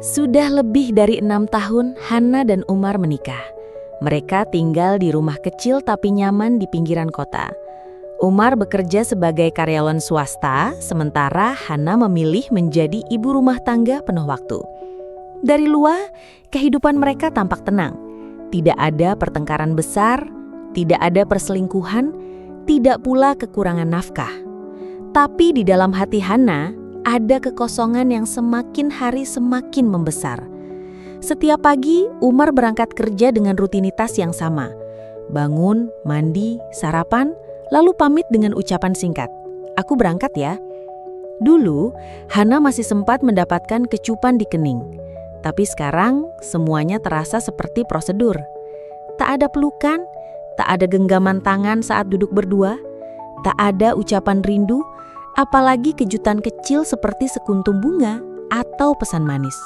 Sudah lebih dari 6 tahun Hana dan Umar menikah. Mereka tinggal di rumah kecil tapi nyaman di pinggiran kota. Umar bekerja sebagai karyawan swasta, sementara Hana memilih menjadi ibu rumah tangga penuh waktu. Dari luar, kehidupan mereka tampak tenang. Tidak ada pertengkaran besar, tidak ada perselingkuhan, tidak pula kekurangan nafkah. Tapi di dalam hati Hana, ada kekosongan yang semakin hari semakin membesar. Setiap pagi, Umar berangkat kerja dengan rutinitas yang sama. Bangun, mandi, sarapan, lalu pamit dengan ucapan singkat, "Aku berangkat ya." Dulu, Hana masih sempat mendapatkan kecupan di kening. Tapi sekarang, semuanya terasa seperti prosedur. Tak ada pelukan, tak ada genggaman tangan saat duduk berdua, tak ada ucapan rindu, apalagi kejutan kecil seperti sekuntum bunga atau pesan manis.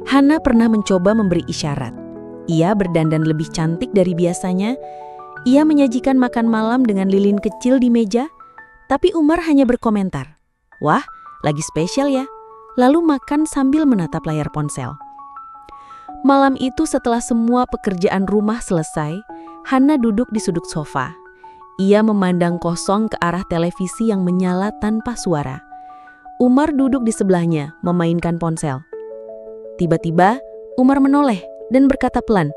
Hana pernah mencoba memberi isyarat. Ia berdandan lebih cantik dari biasanya. Ia menyajikan makan malam dengan lilin kecil di meja, tapi Umar hanya berkomentar, "Wah, lagi spesial ya." Lalu makan sambil menatap layar ponsel. Malam itu setelah semua pekerjaan rumah selesai, Hana duduk di sudut sofa. Ia memandang kosong ke arah televisi yang menyala tanpa suara. Umar duduk di sebelahnya, memainkan ponsel. Tiba-tiba, Umar menoleh dan berkata pelan,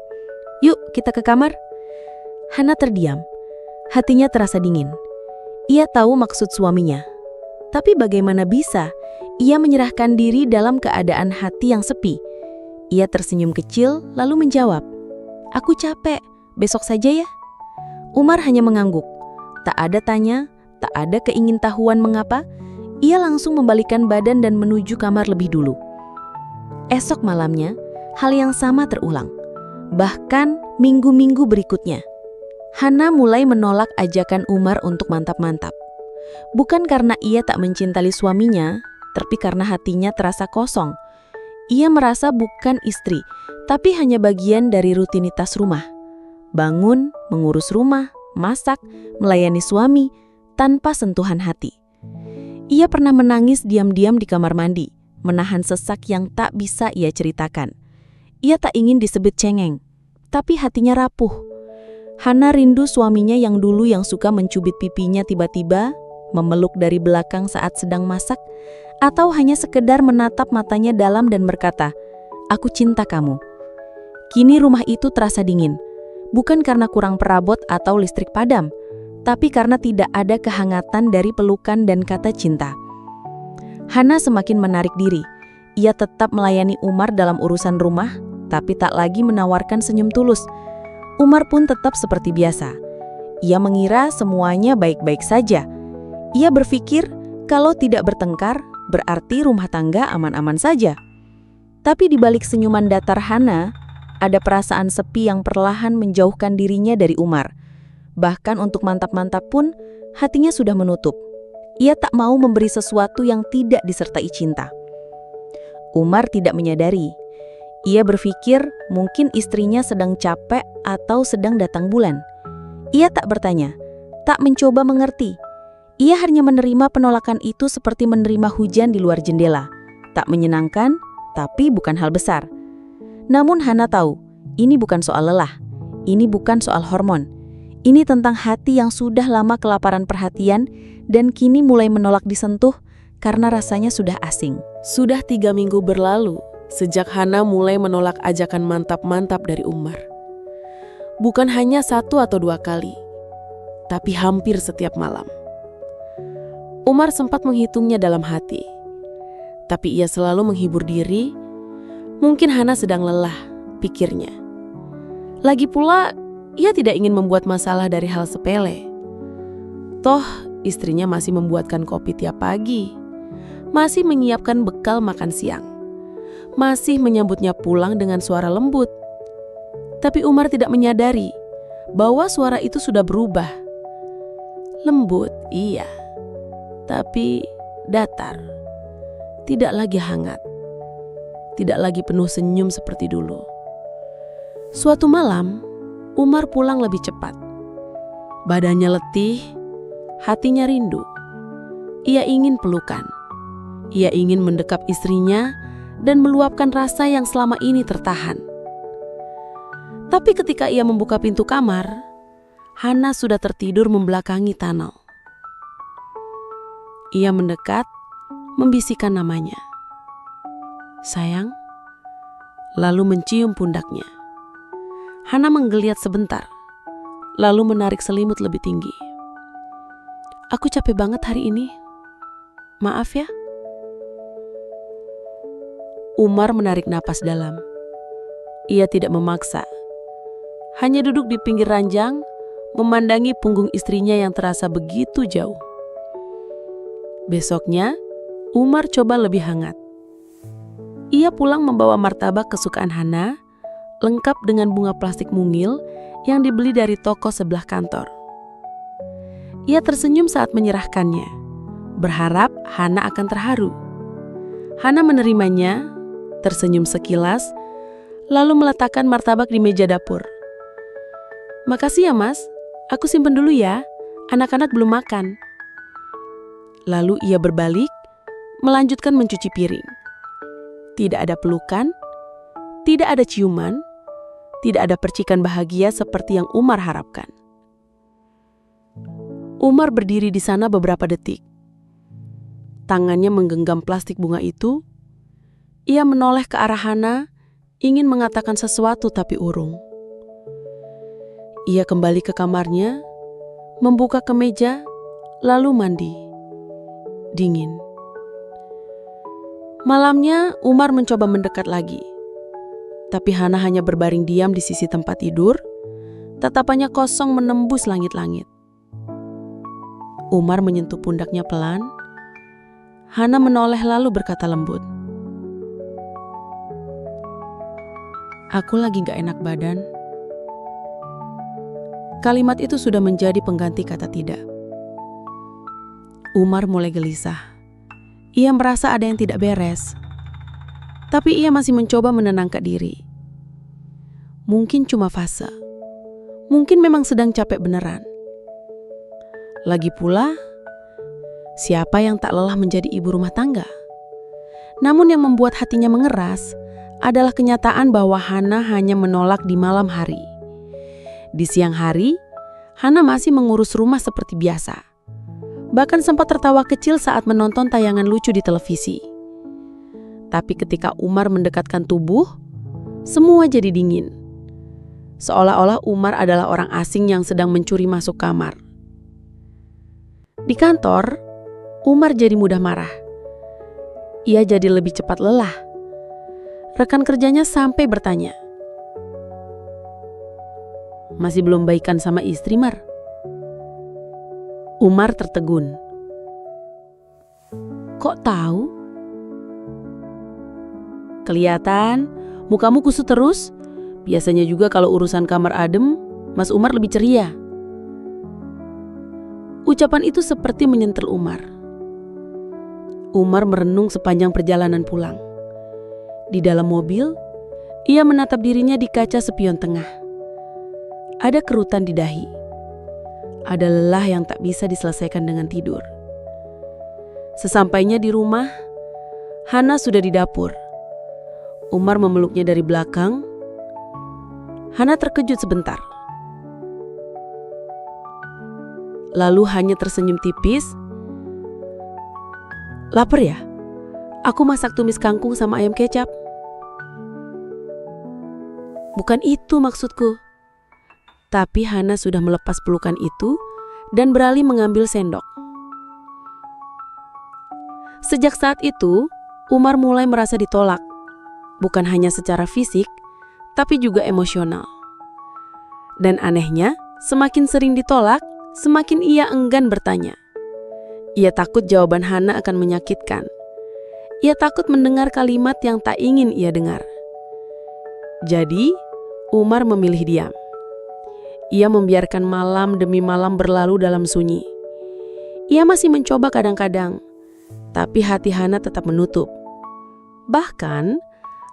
"Yuk, kita ke kamar." Hana terdiam. Hatinya terasa dingin. Ia tahu maksud suaminya. Tapi bagaimana bisa ia menyerahkan diri dalam keadaan hati yang sepi? Ia tersenyum kecil, lalu menjawab, "Aku capek, besok saja ya." Umar hanya mengangguk. Tak ada tanya, tak ada keingintahuan mengapa. Ia langsung membalikkan badan dan menuju kamar lebih dulu. Esok malamnya, hal yang sama terulang. Bahkan minggu-minggu berikutnya. Hana mulai menolak ajakan Umar untuk mantap-mantap. Bukan karena ia tak mencintai suaminya, tapi karena hatinya terasa kosong. Ia merasa bukan istri, tapi hanya bagian dari rutinitas rumah. Bangun, mengurus rumah, masak, melayani suami, tanpa sentuhan hati. Ia pernah menangis diam-diam di kamar mandi, menahan sesak yang tak bisa ia ceritakan. Ia tak ingin disebut cengeng, tapi hatinya rapuh. Hana rindu suaminya yang dulu yang suka mencubit pipinya tiba-tiba, memeluk dari belakang saat sedang masak, atau hanya sekedar menatap matanya dalam dan berkata, "Aku cinta kamu." Kini rumah itu terasa dingin. Bukan karena kurang perabot atau listrik padam, tapi karena tidak ada kehangatan dari pelukan dan kata cinta. Hana semakin menarik diri. Ia tetap melayani Umar dalam urusan rumah, tapi tak lagi menawarkan senyum tulus. Umar pun tetap seperti biasa. Ia mengira semuanya baik-baik saja. Ia berpikir kalau tidak bertengkar, berarti rumah tangga aman-aman saja. Tapi di balik senyuman datar Hana, ada perasaan sepi yang perlahan menjauhkan dirinya dari Umar. Bahkan untuk mantap-mantap pun, hatinya sudah menutup. Ia tak mau memberi sesuatu yang tidak disertai cinta. Umar tidak menyadari. Ia berpikir mungkin istrinya sedang capek atau sedang datang bulan. Ia tak bertanya, tak mencoba mengerti. Ia hanya menerima penolakan itu seperti menerima hujan di luar jendela. Tak menyenangkan, tapi bukan hal besar. Namun Hana tahu, ini bukan soal lelah, ini bukan soal hormon. Ini tentang hati yang sudah lama kelaparan perhatian dan kini mulai menolak disentuh karena rasanya sudah asing. Sudah 3 minggu berlalu sejak Hana mulai menolak ajakan mantap-mantap dari Umar. Bukan hanya 1 atau 2 kali, tapi hampir setiap malam. Umar sempat menghitungnya dalam hati, tapi ia selalu menghibur diri. Mungkin Hana sedang lelah, pikirnya. Lagi pula, ia tidak ingin membuat masalah dari hal sepele. Toh, istrinya masih membuatkan kopi tiap pagi, masih menyiapkan bekal makan siang, masih menyambutnya pulang dengan suara lembut. Tapi Umar tidak menyadari bahwa suara itu sudah berubah. Lembut, iya, tapi datar, tidak lagi hangat. Tidak lagi penuh senyum seperti dulu. Suatu malam, Umar pulang lebih cepat. Badannya letih, hatinya rindu. Ia ingin pelukan. Ia ingin mendekap istrinya dan meluapkan rasa yang selama ini tertahan. Tapi ketika ia membuka pintu kamar, Hana sudah tertidur membelakangi tunnel. Ia mendekat, membisikkan namanya. "Sayang," lalu mencium pundaknya. Hana menggeliat sebentar, lalu menarik selimut lebih tinggi. "Aku capek banget hari ini. Maaf ya." Umar menarik napas dalam. Ia tidak memaksa. Hanya duduk di pinggir ranjang, memandangi punggung istrinya yang terasa begitu jauh. Besoknya, Umar coba lebih hangat. Ia pulang membawa martabak kesukaan Hana, lengkap dengan bunga plastik mungil yang dibeli dari toko sebelah kantor. Ia tersenyum saat menyerahkannya, berharap Hana akan terharu. Hana menerimanya, tersenyum sekilas, lalu meletakkan martabak di meja dapur. "Makasih ya Mas, aku simpen dulu ya, anak-anak belum makan." Lalu ia berbalik, melanjutkan mencuci piring. Tidak ada pelukan, tidak ada ciuman, tidak ada percikan bahagia seperti yang Umar harapkan. Umar berdiri di sana beberapa detik. Tangannya menggenggam plastik bunga itu. Ia menoleh ke arah Hana, ingin mengatakan sesuatu tapi urung. Ia kembali ke kamarnya, membuka kemeja, lalu mandi. Dingin. Malamnya, Umar mencoba mendekat lagi. Tapi Hana hanya berbaring diam di sisi tempat tidur, tatapannya kosong menembus langit-langit. Umar menyentuh pundaknya pelan. Hana menoleh lalu berkata lembut, "Aku lagi gak enak badan." Kalimat itu sudah menjadi pengganti kata tidak. Umar mulai gelisah. Ia merasa ada yang tidak beres. Tapi ia masih mencoba menenangkan diri. Mungkin cuma fase. Mungkin memang sedang capek beneran. Lagi pula, siapa yang tak lelah menjadi ibu rumah tangga? Namun yang membuat hatinya mengeras adalah kenyataan bahwa Hana hanya menolak di malam hari. Di siang hari, Hana masih mengurus rumah seperti biasa. Bahkan sempat tertawa kecil saat menonton tayangan lucu di televisi. Tapi ketika Umar mendekatkan tubuh, semua jadi dingin. Seolah-olah Umar adalah orang asing yang sedang mencuri masuk kamar. Di kantor, Umar jadi mudah marah. Ia jadi lebih cepat lelah. Rekan kerjanya sampai bertanya, "Masih belum baikan sama istri, Mar?" Umar tertegun. "Kok tahu?" "Kelihatan, mukamu kusut terus. Biasanya juga kalau urusan kamar adem, Mas Umar lebih ceria." Ucapan itu seperti menyentil Umar. Umar merenung sepanjang perjalanan pulang. Di dalam mobil, ia menatap dirinya di kaca spion tengah. Ada kerutan di dahi. Ada lelah yang tak bisa diselesaikan dengan tidur. Sesampainya di rumah, Hana sudah di dapur. Umar memeluknya dari belakang. Hana terkejut sebentar. Lalu hanya tersenyum tipis. "Lapar ya? Aku masak tumis kangkung sama ayam kecap." "Bukan itu maksudku." Tapi Hana sudah melepas pelukan itu dan beralih mengambil sendok. Sejak saat itu, Umar mulai merasa ditolak. Bukan hanya secara fisik, tapi juga emosional. Dan anehnya, semakin sering ditolak, semakin ia enggan bertanya. Ia takut jawaban Hana akan menyakitkan. Ia takut mendengar kalimat yang tak ingin ia dengar. Jadi, Umar memilih diam. Ia membiarkan malam demi malam berlalu dalam sunyi. Ia masih mencoba kadang-kadang, tapi hati Hana tetap menutup. Bahkan,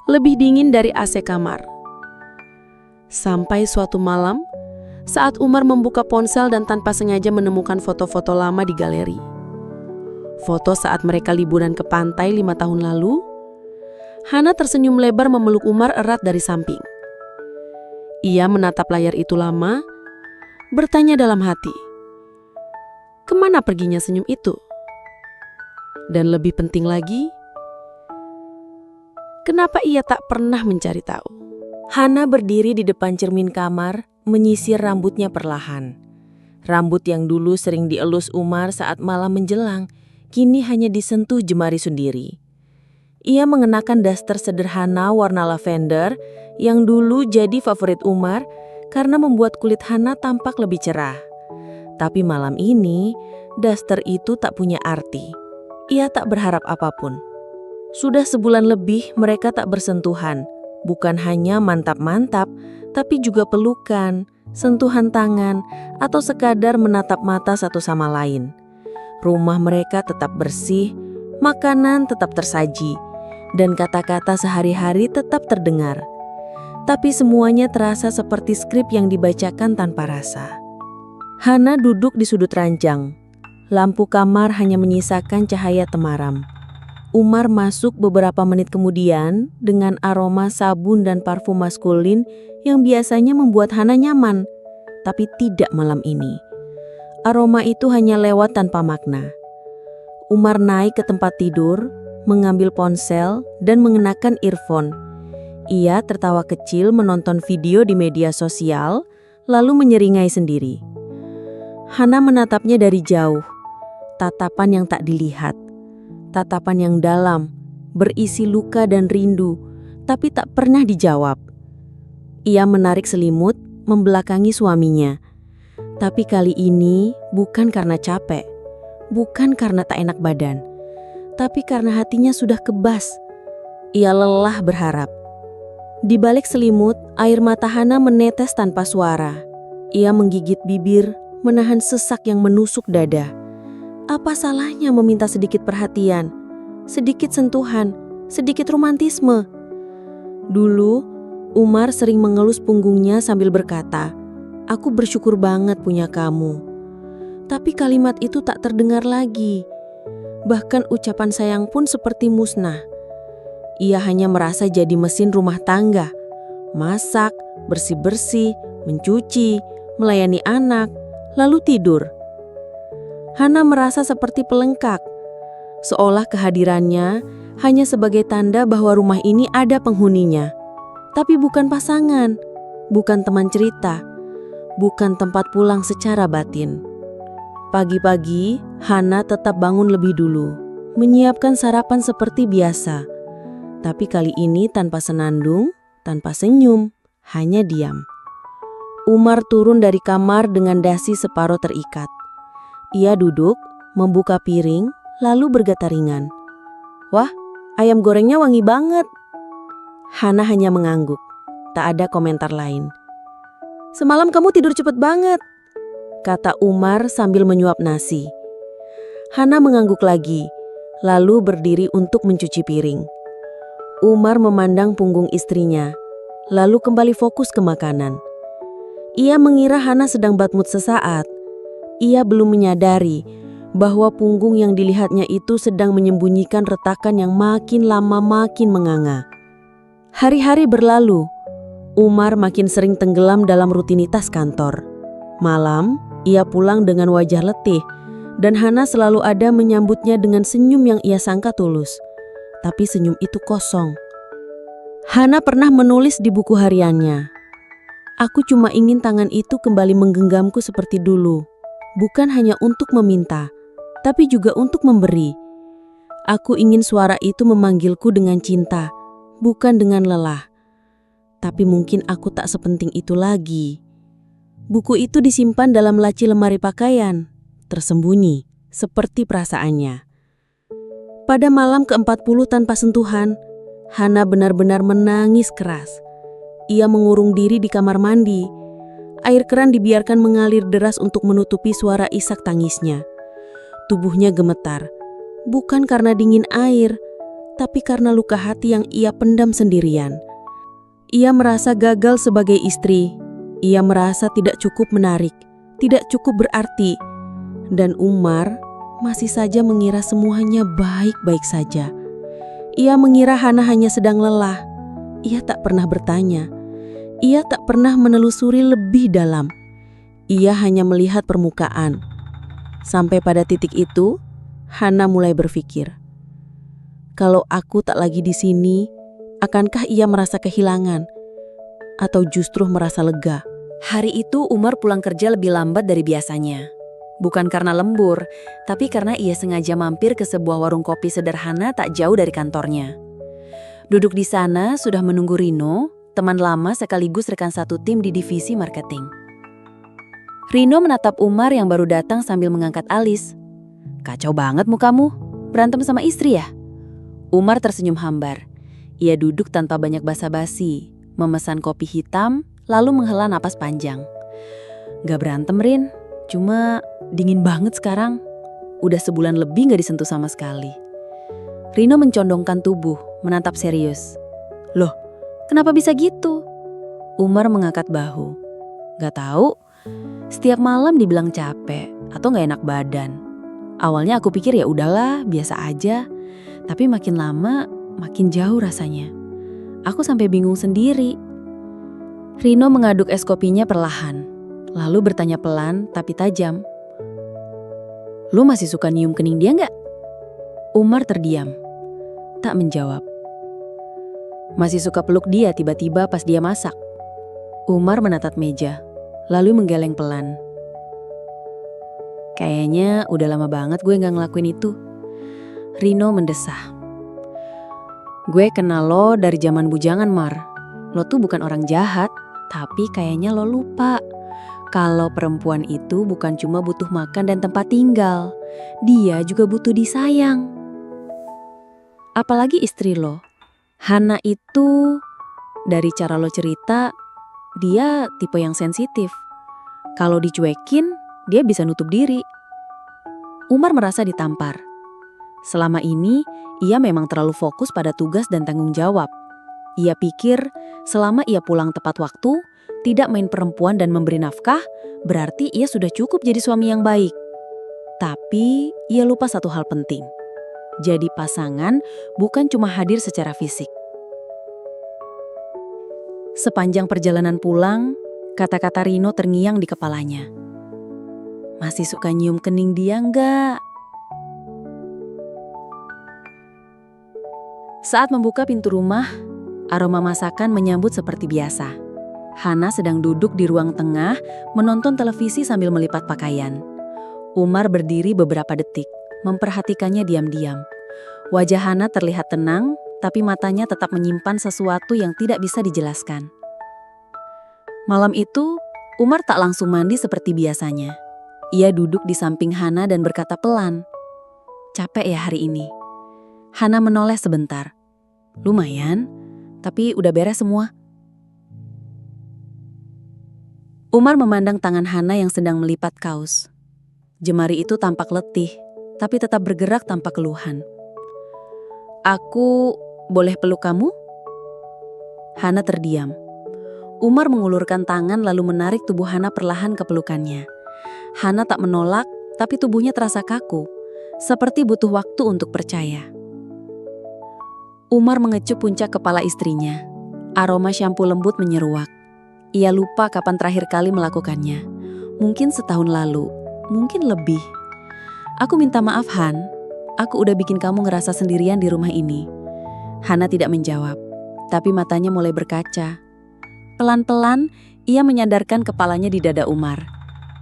lebih dingin dari AC kamar. Sampai suatu malam, saat Umar membuka ponsel dan tanpa sengaja menemukan foto-foto lama di galeri. Foto saat mereka liburan ke pantai 5 tahun lalu, Hana tersenyum lebar memeluk Umar erat dari samping. Ia menatap layar itu lama, bertanya dalam hati, kemana perginya senyum itu? Dan lebih penting lagi, kenapa ia tak pernah mencari tahu? Hana berdiri di depan cermin kamar, menyisir rambutnya perlahan. Rambut yang dulu sering dielus Umar saat malam menjelang, kini hanya disentuh jemari sendiri. Ia mengenakan daster sederhana warna lavender yang dulu jadi favorit Umar karena membuat kulit Hana tampak lebih cerah. Tapi malam ini, daster itu tak punya arti. Ia tak berharap apapun. Sudah sebulan lebih mereka tak bersentuhan. Bukan hanya mantap-mantap, tapi juga pelukan, sentuhan tangan, atau sekadar menatap mata satu sama lain. Rumah mereka tetap bersih, makanan tetap tersaji, dan kata-kata sehari-hari tetap terdengar. Tapi semuanya terasa seperti skrip yang dibacakan tanpa rasa. Hana duduk di sudut ranjang. Lampu kamar hanya menyisakan cahaya temaram. Umar masuk beberapa menit kemudian dengan aroma sabun dan parfum maskulin yang biasanya membuat Hana nyaman, tapi tidak malam ini. Aroma itu hanya lewat tanpa makna. Umar naik ke tempat tidur, mengambil ponsel dan mengenakan earphone. Ia tertawa kecil menonton video di media sosial, lalu menyeringai sendiri. Hana menatapnya dari jauh, tatapan yang tak dilihat. Tatapan yang dalam, berisi luka dan rindu, tapi tak pernah dijawab. Ia menarik selimut, membelakangi suaminya. Tapi kali ini bukan karena capek, bukan karena tak enak badan, tapi karena hatinya sudah kebas. Ia lelah berharap. Di balik selimut, air mata Hana menetes tanpa suara. Ia menggigit bibir, menahan sesak yang menusuk dada. Apa salahnya meminta sedikit perhatian, sedikit sentuhan, sedikit romantisme? Dulu, Umar sering mengelus punggungnya sambil berkata, "Aku bersyukur banget punya kamu." Tapi kalimat itu tak terdengar lagi. Bahkan ucapan sayang pun seperti musnah. Ia hanya merasa jadi mesin rumah tangga, masak, bersih-bersih, mencuci, melayani anak, lalu tidur. Hana merasa seperti pelengkap, seolah kehadirannya hanya sebagai tanda bahwa rumah ini ada penghuninya. Tapi bukan pasangan, bukan teman cerita, bukan tempat pulang secara batin. Pagi-pagi, Hana tetap bangun lebih dulu, menyiapkan sarapan seperti biasa. Tapi kali ini tanpa senandung, tanpa senyum, hanya diam. Umar turun dari kamar dengan dasi separuh terikat. Ia duduk, membuka piring, lalu berkata ringan, "Wah, ayam gorengnya wangi banget." Hana hanya mengangguk, tak ada komentar lain. "Semalam kamu tidur cepet banget," kata Umar sambil menyuap nasi. Hana mengangguk lagi, lalu berdiri untuk mencuci piring. Umar memandang punggung istrinya, lalu kembali fokus ke makanan. Ia mengira Hana sedang bad mood sesaat. Ia belum menyadari bahwa punggung yang dilihatnya itu sedang menyembunyikan retakan yang makin lama makin menganga. Hari-hari berlalu, Umar makin sering tenggelam dalam rutinitas kantor. Malam, ia pulang dengan wajah letih, dan Hana selalu ada menyambutnya dengan senyum yang ia sangka tulus. Tapi senyum itu kosong. Hana pernah menulis di buku hariannya, "Aku cuma ingin tangan itu kembali menggenggamku seperti dulu. Bukan hanya untuk meminta, tapi juga untuk memberi. Aku ingin suara itu memanggilku dengan cinta, bukan dengan lelah. Tapi mungkin aku tak sepenting itu lagi." Buku itu disimpan dalam laci lemari pakaian, tersembunyi, seperti perasaannya. Pada malam ke-40 tanpa sentuhan, Hana benar-benar menangis keras. Ia mengurung diri di kamar mandi. Air keran dibiarkan mengalir deras untuk menutupi suara isak tangisnya. Tubuhnya gemetar, bukan karena dingin air, tapi karena luka hati yang ia pendam sendirian. Ia merasa gagal sebagai istri. Ia merasa tidak cukup menarik, tidak cukup berarti. Dan Umar masih saja mengira semuanya baik-baik saja. Ia mengira Hana hanya sedang lelah. Ia tak pernah bertanya. Ia tak pernah menelusuri lebih dalam. Ia hanya melihat permukaan. Sampai pada titik itu, Hana mulai berpikir, kalau aku tak lagi di sini, akankah ia merasa kehilangan? Atau justru merasa lega? Hari itu Umar pulang kerja lebih lambat dari biasanya. Bukan karena lembur, tapi karena ia sengaja mampir ke sebuah warung kopi sederhana tak jauh dari kantornya. Duduk di sana sudah menunggu Rino, teman lama sekaligus rekan satu tim di divisi marketing. Rino menatap Umar yang baru datang sambil mengangkat alis. "Kacau banget mukamu, berantem sama istri ya?" Umar tersenyum hambar. Ia duduk tanpa banyak basa-basi, memesan kopi hitam, lalu menghela napas panjang. "Gak berantem, Rin. Cuma dingin banget sekarang. Udah sebulan lebih gak disentuh sama sekali." Rino mencondongkan tubuh, menatap serius. "Loh, kenapa bisa gitu?" Umar mengangkat bahu. "Gak tahu. Setiap malam dibilang capek atau gak enak badan. Awalnya aku pikir ya udahlah, biasa aja. Tapi makin lama, makin jauh rasanya. Aku sampai bingung sendiri." Rino mengaduk es kopinya perlahan, lalu bertanya pelan tapi tajam. "Lu masih suka nyium kening dia nggak?" Umar terdiam, tak menjawab. "Masih suka peluk dia tiba-tiba pas dia masak?" Umar menatap meja, lalu menggeleng pelan. "Kayaknya udah lama banget gue nggak ngelakuin itu." Rino mendesah. "Gue kenal lo dari zaman bujangan, Mar. Lo tuh bukan orang jahat, tapi kayaknya lo lupa. Kalau perempuan itu bukan cuma butuh makan dan tempat tinggal, dia juga butuh disayang. Apalagi istri lo. Hana itu, dari cara lo cerita, dia tipe yang sensitif. Kalau dicuekin, dia bisa nutup diri." Umar merasa ditampar. Selama ini, ia memang terlalu fokus pada tugas dan tanggung jawab. Ia pikir, selama ia pulang tepat waktu, tidak main perempuan dan memberi nafkah, berarti ia sudah cukup jadi suami yang baik. Tapi, ia lupa satu hal penting. Jadi pasangan bukan cuma hadir secara fisik. Sepanjang perjalanan pulang, kata-kata Rino terngiang di kepalanya. "Masih suka nyium kening dia nggak?" Saat membuka pintu rumah, aroma masakan menyambut seperti biasa. Hana sedang duduk di ruang tengah, menonton televisi sambil melipat pakaian. Umar berdiri beberapa detik, memperhatikannya diam-diam. Wajah Hana terlihat tenang, tapi matanya tetap menyimpan sesuatu yang tidak bisa dijelaskan. Malam itu, Umar tak langsung mandi seperti biasanya. Ia duduk di samping Hana dan berkata pelan, "Capek ya hari ini?" Hana menoleh sebentar. "Lumayan, tapi udah beres semua." Umar memandang tangan Hana yang sedang melipat kaos. Jemari itu tampak letih, tapi tetap bergerak tanpa keluhan. "Aku boleh peluk kamu?" Hana terdiam. Umar mengulurkan tangan lalu menarik tubuh Hana perlahan ke pelukannya. Hana tak menolak, tapi tubuhnya terasa kaku, seperti butuh waktu untuk percaya. Umar mengecup puncak kepala istrinya. Aroma syampu lembut menyeruak. Ia lupa kapan terakhir kali melakukannya. Mungkin setahun lalu, mungkin lebih. "Aku minta maaf, Han. Aku udah bikin kamu ngerasa sendirian di rumah ini." Hana tidak menjawab, tapi matanya mulai berkaca. Pelan-pelan, ia menyandarkan kepalanya di dada Umar.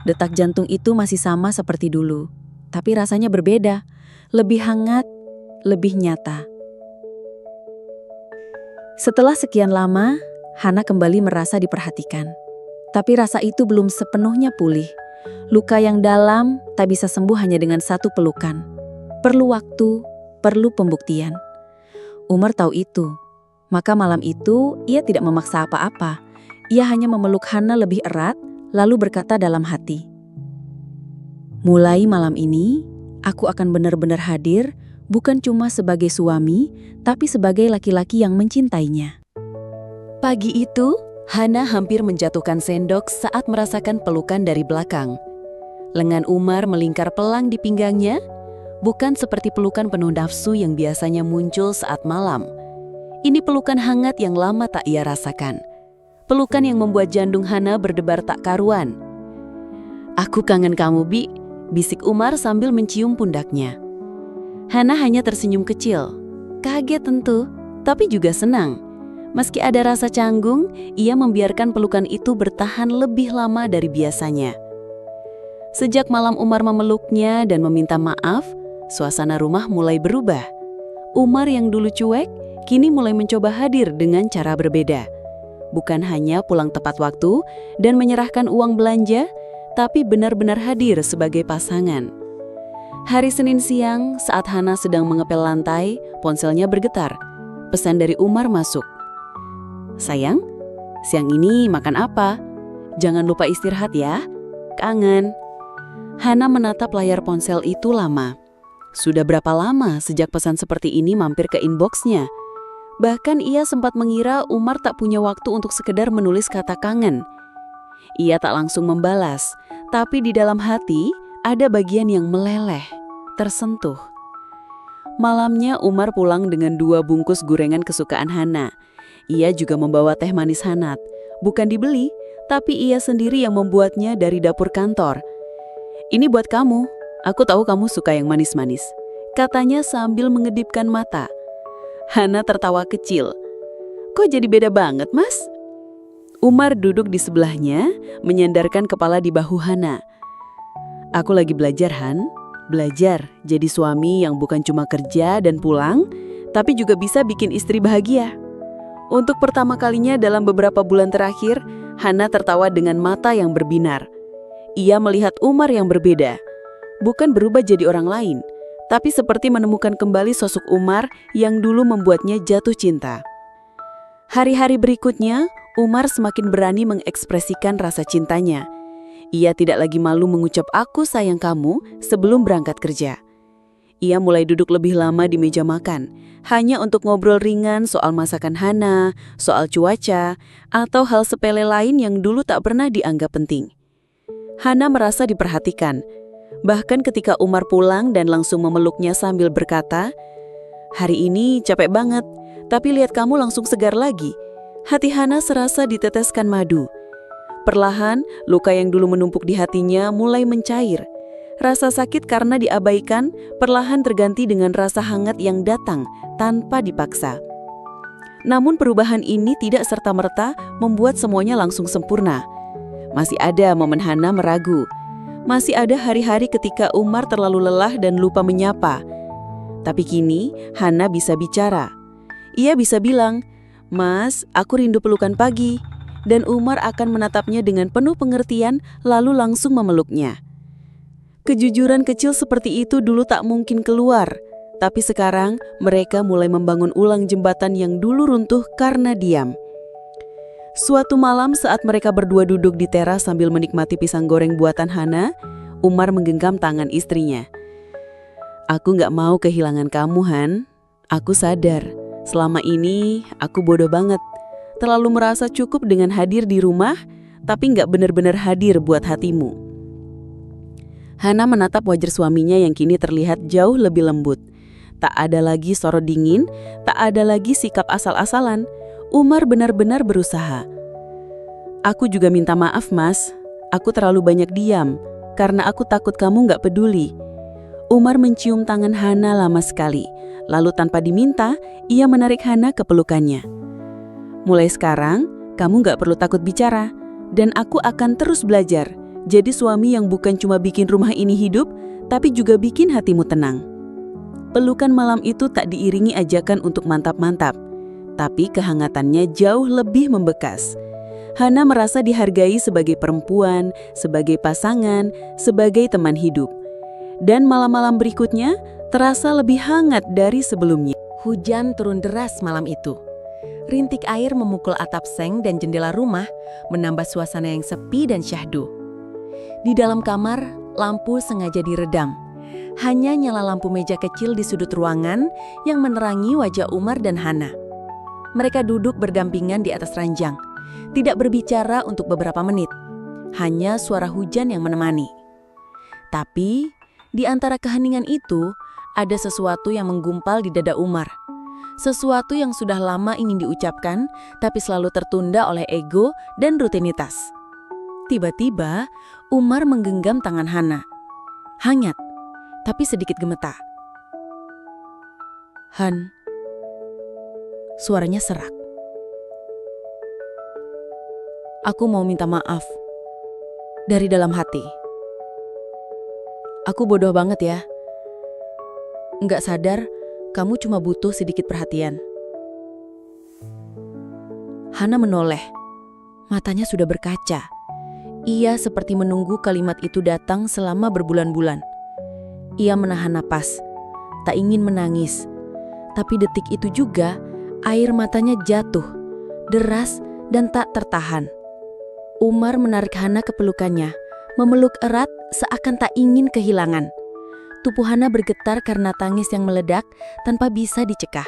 Detak jantung itu masih sama seperti dulu, tapi rasanya berbeda, lebih hangat, lebih nyata. Setelah sekian lama, Hana kembali merasa diperhatikan. Tapi rasa itu belum sepenuhnya pulih. Luka yang dalam tak bisa sembuh hanya dengan satu pelukan. Perlu waktu, perlu pembuktian. Umar tahu itu. Maka malam itu ia tidak memaksa apa-apa. Ia hanya memeluk Hana lebih erat, lalu berkata dalam hati, "Mulai malam ini, aku akan benar-benar hadir, bukan cuma sebagai suami, tapi sebagai laki-laki yang mencintainya." Pagi itu, Hana hampir menjatuhkan sendok saat merasakan pelukan dari belakang. Lengan Umar melingkar pelang di pinggangnya, Bukan seperti pelukan penuh nafsu yang biasanya muncul saat malam. Ini pelukan hangat yang lama tak ia rasakan. Pelukan yang membuat jantung Hana berdebar tak karuan. "Aku kangen kamu, Bi," bisik Umar sambil mencium pundaknya. Hana hanya tersenyum kecil. Kaget tentu, tapi juga senang. Meski ada rasa canggung, ia membiarkan pelukan itu bertahan lebih lama dari biasanya. Sejak malam Umar memeluknya dan meminta maaf, suasana rumah mulai berubah. Umar yang dulu cuek, kini mulai mencoba hadir dengan cara berbeda. Bukan hanya pulang tepat waktu dan menyerahkan uang belanja, tapi benar-benar hadir sebagai pasangan. Hari Senin siang, saat Hana sedang mengepel lantai, ponselnya bergetar. Pesan dari Umar masuk. "Sayang, siang ini makan apa? Jangan lupa istirahat ya. Kangen." Hana menatap layar ponsel itu lama. Sudah berapa lama sejak pesan seperti ini mampir ke inboxnya? Bahkan ia sempat mengira Umar tak punya waktu untuk sekedar menulis kata kangen. Ia tak langsung membalas, tapi di dalam hati ada bagian yang meleleh, tersentuh. Malamnya Umar pulang dengan 2 bungkus gorengan kesukaan Hana. Ia juga membawa teh manis hangat. Bukan dibeli, tapi ia sendiri yang membuatnya dari dapur kantor. "Ini buat kamu, aku tahu kamu suka yang manis-manis," katanya sambil mengedipkan mata. Hana tertawa kecil. "Kok jadi beda banget, Mas?" Umar duduk di sebelahnya, menyandarkan kepala di bahu Hana. "Aku lagi belajar, Han. Belajar jadi suami yang bukan cuma kerja dan pulang, tapi juga bisa bikin istri bahagia." Untuk pertama kalinya dalam beberapa bulan terakhir, Hana tertawa dengan mata yang berbinar. Ia melihat Umar yang berbeda. Bukan berubah jadi orang lain, tapi seperti menemukan kembali sosok Umar yang dulu membuatnya jatuh cinta. Hari-hari berikutnya, Umar semakin berani mengekspresikan rasa cintanya. Ia tidak lagi malu mengucap "aku sayang kamu" sebelum berangkat kerja. Ia mulai duduk lebih lama di meja makan, hanya untuk ngobrol ringan soal masakan Hana, soal cuaca, atau hal sepele lain yang dulu tak pernah dianggap penting. Hana merasa diperhatikan. Bahkan ketika Umar pulang dan langsung memeluknya sambil berkata, "Hari ini capek banget, tapi lihat kamu langsung segar lagi." Hati Hana serasa diteteskan madu. Perlahan, luka yang dulu menumpuk di hatinya mulai mencair. Rasa sakit karena diabaikan perlahan terganti dengan rasa hangat yang datang tanpa dipaksa. Namun perubahan ini tidak serta-merta membuat semuanya langsung sempurna. Masih ada momen Hana meragu. Masih ada hari-hari ketika Umar terlalu lelah dan lupa menyapa. Tapi kini, Hana bisa bicara. Ia bisa bilang, "Mas, aku rindu pelukan pagi." Dan Umar akan menatapnya dengan penuh pengertian lalu langsung memeluknya. Kejujuran kecil seperti itu dulu tak mungkin keluar. Tapi sekarang, mereka mulai membangun ulang jembatan yang dulu runtuh karena diam. Suatu malam saat mereka berdua duduk di teras sambil menikmati pisang goreng buatan Hana, Umar menggenggam tangan istrinya. "Aku gak mau kehilangan kamu, Han. Aku sadar, selama ini aku bodoh banget. Terlalu merasa cukup dengan hadir di rumah, tapi gak benar-benar hadir buat hatimu." Hana menatap wajah suaminya yang kini terlihat jauh lebih lembut. Tak ada lagi sorot dingin, tak ada lagi sikap asal-asalan. Umar benar-benar berusaha. "Aku juga minta maaf, Mas. Aku terlalu banyak diam, karena aku takut kamu gak peduli." Umar mencium tangan Hana lama sekali. Lalu tanpa diminta, ia menarik Hana ke pelukannya. "Mulai sekarang, kamu gak perlu takut bicara. Dan aku akan terus belajar. Jadi suami yang bukan cuma bikin rumah ini hidup, tapi juga bikin hatimu tenang." Pelukan malam itu tak diiringi ajakan untuk mantap-mantap. Tapi kehangatannya jauh lebih membekas. Hana merasa dihargai sebagai perempuan, sebagai pasangan, sebagai teman hidup. Dan malam-malam berikutnya terasa lebih hangat dari sebelumnya. Hujan turun deras malam itu. Rintik air memukul atap seng dan jendela rumah, menambah suasana yang sepi dan syahdu. Di dalam kamar, lampu sengaja diredam. Hanya nyala lampu meja kecil di sudut ruangan yang menerangi wajah Umar dan Hana. Mereka duduk berdampingan di atas ranjang, tidak berbicara untuk beberapa menit. Hanya suara hujan yang menemani. Tapi, di antara keheningan itu, ada sesuatu yang menggumpal di dada Umar. Sesuatu yang sudah lama ingin diucapkan, tapi selalu tertunda oleh ego dan rutinitas. Tiba-tiba, Umar menggenggam tangan Hana. Hangat, tapi sedikit gemetar. Han, suaranya serak. Aku mau minta maaf. Dari dalam hati. Aku bodoh banget ya. Nggak sadar, kamu cuma butuh sedikit perhatian. Hana menoleh. Matanya sudah berkaca. Ia seperti menunggu kalimat itu datang selama berbulan-bulan. Ia menahan napas. Tak ingin menangis. Tapi detik itu juga, air matanya jatuh. Deras dan tak tertahan. Umar menarik Hana ke pelukannya. Memeluk erat seakan tak ingin kehilangan. Tubuh Hana bergetar karena tangis yang meledak tanpa bisa dicegah.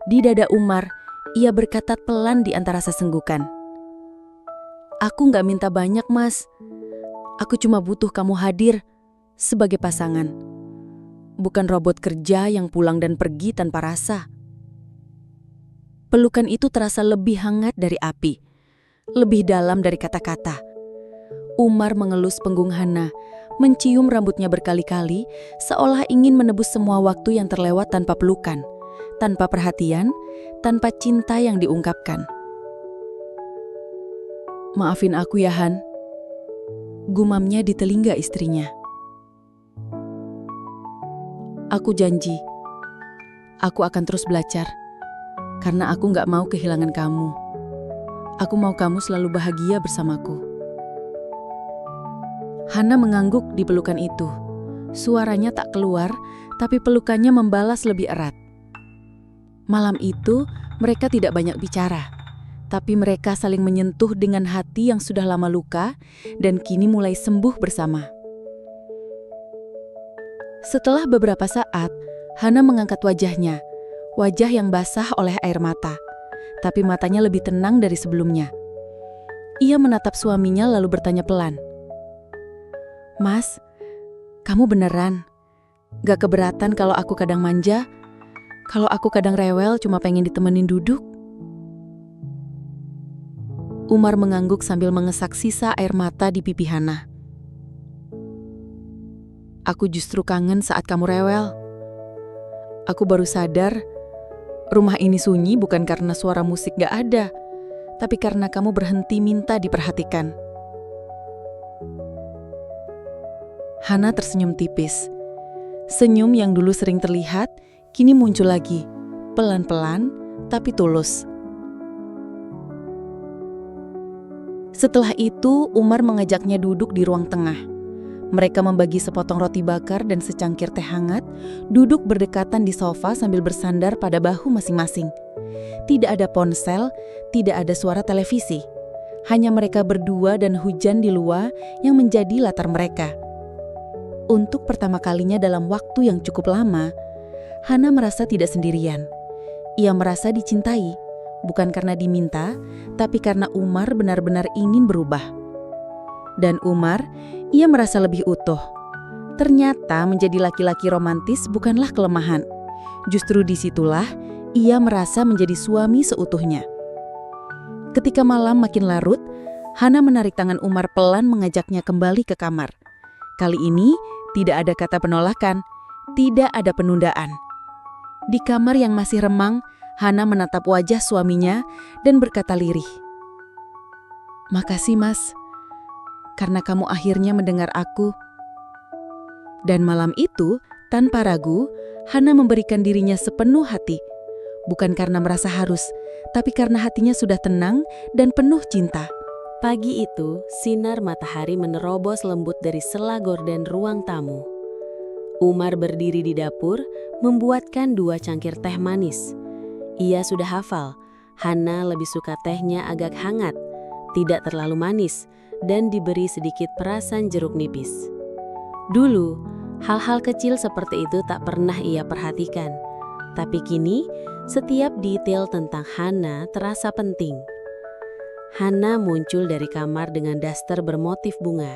Di dada Umar, ia berkata pelan di antara sesenggukan. Aku nggak minta banyak, Mas. Aku cuma butuh kamu hadir sebagai pasangan. Bukan robot kerja yang pulang dan pergi tanpa rasa. Pelukan itu terasa lebih hangat dari api, lebih dalam dari kata-kata. Umar mengelus punggung Hana, mencium rambutnya berkali-kali, seolah ingin menebus semua waktu yang terlewat tanpa pelukan, tanpa perhatian, tanpa cinta yang diungkapkan. Maafin aku ya, Han. Gumamnya di telinga istrinya. Aku janji, aku akan terus belajar, karena aku gak mau kehilangan kamu. Aku mau kamu selalu bahagia bersamaku. Hana mengangguk di pelukan itu. Suaranya tak keluar, tapi pelukannya membalas lebih erat. Malam itu, mereka tidak banyak bicara. Tapi mereka saling menyentuh dengan hati yang sudah lama luka dan kini mulai sembuh bersama. Setelah beberapa saat, Hana mengangkat wajahnya. Wajah yang basah oleh air mata. Tapi matanya lebih tenang dari sebelumnya. Ia menatap suaminya lalu bertanya pelan. Mas, kamu beneran? Gak keberatan kalau aku kadang manja? Kalau aku kadang rewel cuma pengen ditemenin duduk? Umar mengangguk sambil mengesak sisa air mata di pipi Hana. Aku justru kangen saat kamu rewel. Aku baru sadar, rumah ini sunyi bukan karena suara musik gak ada, tapi karena kamu berhenti minta diperhatikan. Hana tersenyum tipis. Senyum yang dulu sering terlihat, kini muncul lagi, pelan-pelan tapi tulus. Setelah itu, Umar mengajaknya duduk di ruang tengah. Mereka membagi sepotong roti bakar dan secangkir teh hangat, duduk berdekatan di sofa sambil bersandar pada bahu masing-masing. Tidak ada ponsel, tidak ada suara televisi. Hanya mereka berdua dan hujan di luar yang menjadi latar mereka. Untuk pertama kalinya dalam waktu yang cukup lama, Hana merasa tidak sendirian. Ia merasa dicintai, bukan karena diminta, tapi karena Umar benar-benar ingin berubah. Dan Umar, ia merasa lebih utuh. Ternyata menjadi laki-laki romantis bukanlah kelemahan. Justru disitulah ia merasa menjadi suami seutuhnya. Ketika malam makin larut, Hana menarik tangan Umar pelan mengajaknya kembali ke kamar. Kali ini, tidak ada kata penolakan, tidak ada penundaan. Di kamar yang masih remang, Hana menatap wajah suaminya dan berkata lirih. Makasih Mas, karena kamu akhirnya mendengar aku. Dan malam itu, tanpa ragu, Hana memberikan dirinya sepenuh hati. Bukan karena merasa harus, tapi karena hatinya sudah tenang dan penuh cinta. Pagi itu, sinar matahari menerobos lembut dari sela gorden ruang tamu. Umar berdiri di dapur, membuatkan 2 cangkir teh manis. Ia sudah hafal, Hana lebih suka tehnya agak hangat, tidak terlalu manis, dan diberi sedikit perasan jeruk nipis. Dulu, hal-hal kecil seperti itu tak pernah ia perhatikan. Tapi kini, setiap detail tentang Hana terasa penting. Hana muncul dari kamar dengan daster bermotif bunga,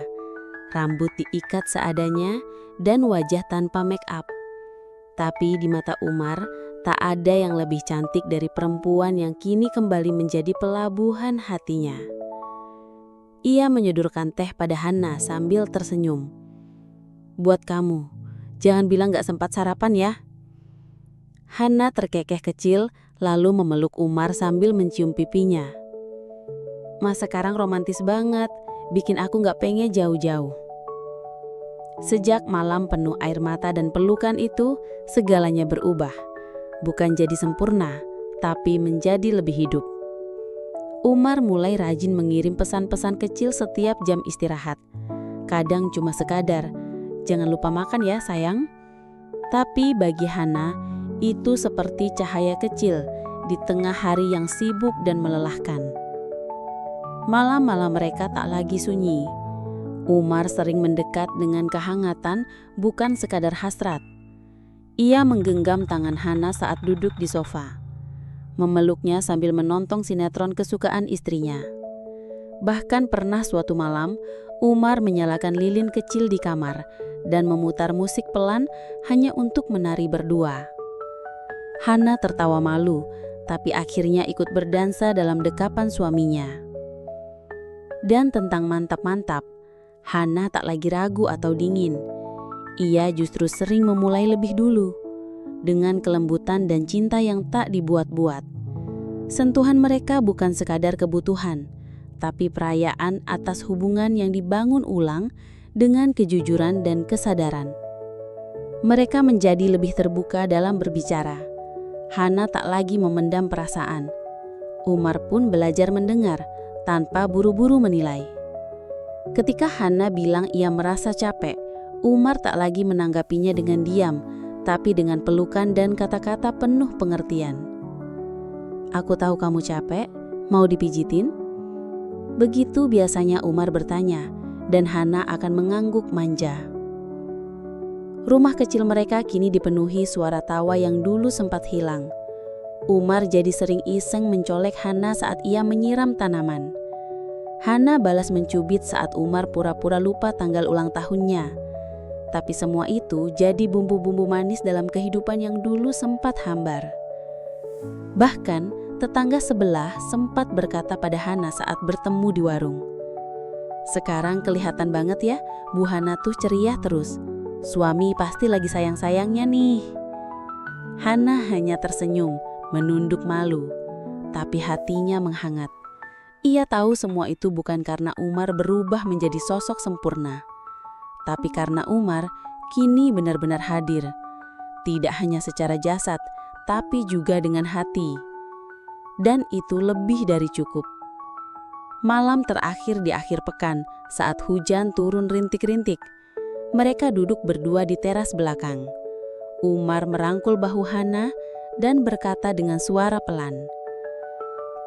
rambut diikat seadanya, dan wajah tanpa make up. Tapi di mata Umar, tak ada yang lebih cantik dari perempuan yang kini kembali menjadi pelabuhan hatinya. Ia menyodorkan teh pada Hana sambil tersenyum. "Buat kamu, jangan bilang gak sempat sarapan ya." Hana terkekeh kecil lalu memeluk Umar sambil mencium pipinya. "Mas sekarang romantis banget, bikin aku gak pengen jauh-jauh." Sejak malam penuh air mata dan pelukan itu, segalanya berubah. Bukan jadi sempurna, tapi menjadi lebih hidup. Umar mulai rajin mengirim pesan-pesan kecil setiap jam istirahat. Kadang cuma sekadar, "Jangan lupa makan ya sayang." Tapi bagi Hana, itu seperti cahaya kecil di tengah hari yang sibuk dan melelahkan. Malam-malam mereka tak lagi sunyi. Umar sering mendekat dengan kehangatan, bukan sekadar hasrat. Ia menggenggam tangan Hana saat duduk di sofa, memeluknya sambil menonton sinetron kesukaan istrinya. Bahkan pernah suatu malam, Umar menyalakan lilin kecil di kamar dan memutar musik pelan hanya untuk menari berdua. Hana tertawa malu, tapi akhirnya ikut berdansa dalam dekapan suaminya. Dan tentang mantap-mantap, Hana tak lagi ragu atau dingin. Ia justru sering memulai lebih dulu, dengan kelembutan dan cinta yang tak dibuat-buat. Sentuhan mereka bukan sekadar kebutuhan, tapi perayaan atas hubungan yang dibangun ulang dengan kejujuran dan kesadaran. Mereka menjadi lebih terbuka dalam berbicara. Hana tak lagi memendam perasaan. Umar pun belajar mendengar, tanpa buru-buru menilai. Ketika Hana bilang ia merasa capek, Umar tak lagi menanggapinya dengan diam, tapi dengan pelukan dan kata-kata penuh pengertian. "Aku tahu kamu capek, mau dipijitin?" Begitu biasanya Umar bertanya, dan Hana akan mengangguk manja. Rumah kecil mereka kini dipenuhi suara tawa yang dulu sempat hilang. Umar jadi sering iseng mencolek Hana saat ia menyiram tanaman. Hana balas mencubit saat Umar pura-pura lupa tanggal ulang tahunnya. Tapi semua itu jadi bumbu-bumbu manis dalam kehidupan yang dulu sempat hambar. Bahkan, tetangga sebelah sempat berkata pada Hana saat bertemu di warung, "Sekarang kelihatan banget ya, Bu Hana tuh ceria terus. Suami pasti lagi sayang-sayangnya nih." Hana hanya tersenyum, menunduk malu, tapi hatinya menghangat. Ia tahu semua itu bukan karena Umar berubah menjadi sosok sempurna, tapi karena Umar kini benar-benar hadir. Tidak hanya secara jasad, tapi juga dengan hati. Dan itu lebih dari cukup. Malam terakhir di akhir pekan, saat hujan turun rintik-rintik, mereka duduk berdua di teras belakang. Umar merangkul bahu Hana dan berkata dengan suara pelan,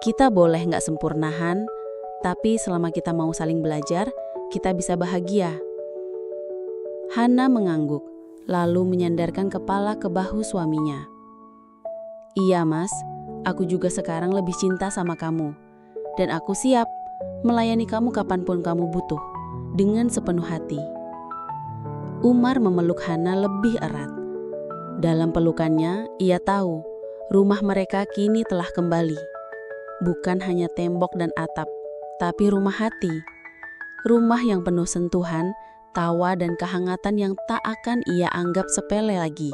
"Kita boleh nggak sempurnahan, tapi selama kita mau saling belajar, kita bisa bahagia." Hana mengangguk, lalu menyandarkan kepala ke bahu suaminya. "Iya mas, aku juga sekarang lebih cinta sama kamu. Dan aku siap melayani kamu kapanpun kamu butuh, dengan sepenuh hati." Umar memeluk Hana lebih erat. Dalam pelukannya, ia tahu rumah mereka kini telah kembali. Bukan hanya tembok dan atap, tapi rumah hati. Rumah yang penuh sentuhan, tawa dan kehangatan yang tak akan ia anggap sepele lagi.